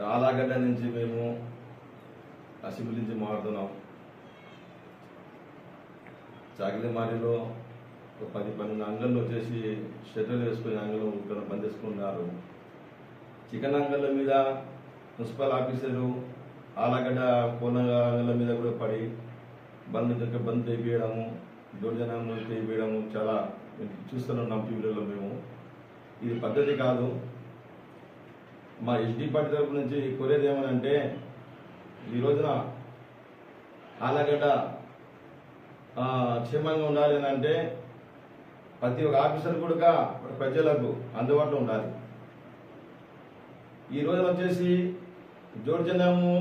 ఆలాగడ్డ నుంచి మేము అసెంబ్లీ నుంచి మారుతున్నాం. చాకిలిమారిలో ఒక 10-12 అంగళ్ళు వచ్చేసి షెడ్యూల్ వేసుకుని అంగళ్ళు ఇక్కడ బంద్ చేసుకున్నారు. చికెన్ అంగళ్ళ మీద మున్సిపల్ ఆఫీసరు ఆలాగడ్డ కోన అంగళ్ళ మీద కూడా పడి బంద్ తెప్పియడము, దౌర్జన్యం తెప్పియడము చాలా చూస్తున్నాం టీవీలలో. మేము ఇది పద్ధతి కాదు. మా ఎస్డీ పార్టీ తరఫు నుంచి కోరేది ఏమనంటే, ఈ రోజున ఆలగడ్డ క్షేమంగా ఉండాలి అని అంటే ప్రతి ఒక్క ఆఫీసర్ కూడా ప్రజలకు అందుబాటులో ఉండాలి. ఈ రోజున వచ్చేసి దౌర్జన్యము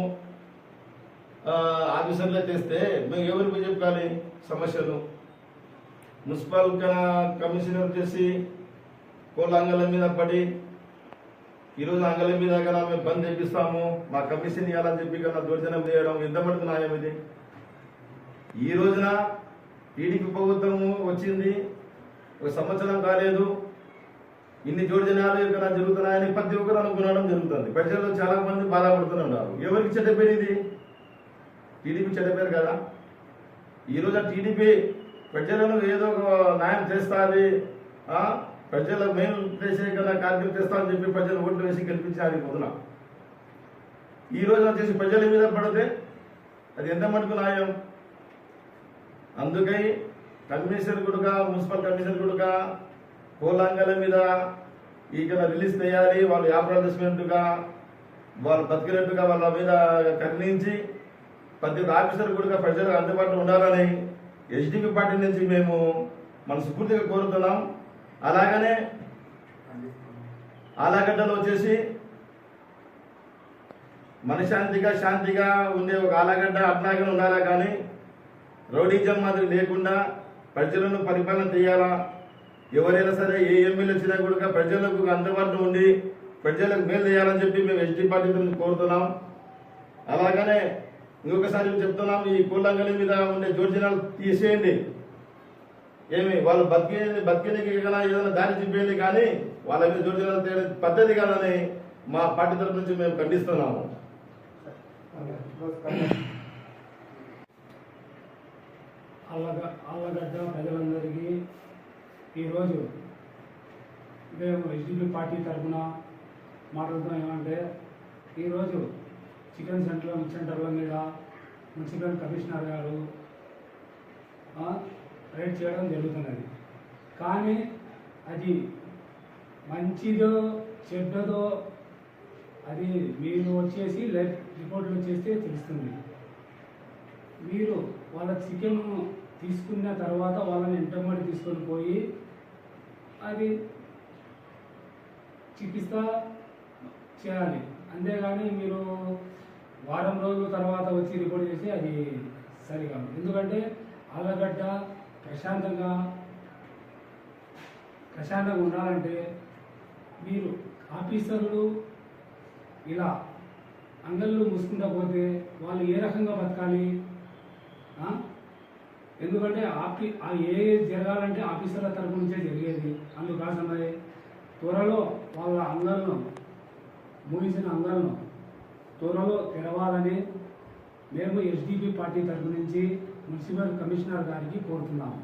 ఆఫీసర్లే తెస్తే మేము ఎవరికి చెప్పాలి సమస్యలు? మున్సిపల్ కమిషనర్ వచ్చేసి కోళ్ళ అంగళ్ళ మీద పడి ఈరోజు అంగళ్ళ మీద కన్నా మేము బంద్ చేపిస్తాము, మా కమిషన్ ఇవ్వాలని చెప్పి కన్నా దౌర్జన్యం చేయడం ఎంతమందికి న్యాయం ఇది? ఈ రోజున టీడీపీ ప్రభుత్వము వచ్చింది, ఒక సంవత్సరం కాలేదు, ఇన్ని దౌర్జన్యాలు ఇక్కడ జరుగుతున్నాయని ప్రతి ఒక్కరు అనుకునడం జరుగుతుంది. ప్రజల్లో చాలా మంది బాధపడుతున్నారు. ఎవరికి చెడ్డ పేరు ఇది? టీడీపీ చెడ్డ పేరు కదా. ఈ రోజు టీడీపీ ప్రజలను ఏదో ఒక న్యాయం చేస్తుంది, ప్రజల మేలు చేసే కదా కార్యక్రమం చేస్తా అని చెప్పి ప్రజలు ఓట్లు వేసి గెలిపించారు. పొద్దున ఈ రోజు వచ్చేసి ప్రజల మీద పడితే అది ఎంత మటుకు న్యాయం? అందుకై కమిషనర్ కూడా, మున్సిపల్ కమిషనర్ కూడా కోలాంగల మీద ఇక్కడ రిలీజ్ చేయాలి. వాళ్ళు యాప్రాడస్మెంట్గా వాళ్ళు బతికినట్టుగా వాళ్ళ మీద కర్ణించి ప్రతి ఆఫీసర్ కూడా ప్రజలకు అందుబాటులో ఉండాలని ఎస్డీపీ పార్టీ నుంచి మేము మనస్ఫూర్తిగా కోరుతున్నాం. అలాగనే ఆలగడ్డలో వచ్చేసి మనశాంతిగా శాంతిగా ఉండే ఒక ఆలగడ్డ అట్లాగే ఉండాలా, కానీ రౌడీజం మాదిరి లేకుండా ప్రజలను పరిపాలన చేయాలా. ఎవరైనా సరే ఏ ఎమ్మెల్యే వచ్చినా కూడా ప్రజలకు అందుబాటులో ఉండి ప్రజలకు మేలు చేయాలని చెప్పి మేము ఎస్డీ పార్టీ నుంచి కోరుతున్నాం. అలాగనే ఇంకొకసారి చెప్తున్నాం, ఈ కోళ్ళంగలి మీద ఉండే దౌర్జన్యాలు తీసేయండి. ఏమి వాళ్ళు బతికేనికి కదా ఏదైనా దారి చూపేయండి, కానీ వాళ్ళ మీద దౌర్జన్యాలు చేయడం పద్ధతి కాదని మా పార్టీ తరఫు నుంచి మేము ఖండిస్తున్నాము. ఆళ్ళగడ్డ ప్రజలందరికీ ఈరోజు మేము ఎస్డీపీ పార్టీ తరఫున మాట్లాడుతున్నాం. ఏమంటే ఈరోజు చికెన్ సెంటర్ల మీద మున్సిపల్ కమిషనర్ గారు రైడ్ చేయడం జరుగుతున్నది. కానీ అది మంచిదో చెడ్డదో అది మీరు వచ్చేసి రిపోర్ట్లు వచ్చేస్తే తెలుస్తుంది. మీరు వాళ్ళ చికెన్ తీసుకున్న తర్వాత వాళ్ళని ఎంటమ్మడి తీసుకొని పోయి అది చికిత్స చేయాలి. అంతేగాని మీరు వారం రోజుల తర్వాత వచ్చి రిపోర్ట్ చేసి అది సరికాదు. ఎందుకంటే ఆలగడ్డ ప్రశాంతంగా ఉండాలంటే మీరు ఆఫీసర్లు ఇలా అంగళ్ళు మూసుకుంటా పోతే వాళ్ళు ఏ రకంగా బతకాలి? ఎందుకంటే ఏ జరగాలంటే ఆఫీసర్ల తరపు నుంచే జరిగేది. అందుకోసమే త్వరలో వాళ్ళ అంగళ్ళను ముగిసిన అంగళ్ళను త్వరలో తెరవాలని మేము ఎస్డీపీ పార్టీ తరపు నుంచి మున్సిపల్ కమిషనర్ గారికి కోరుతున్నాము.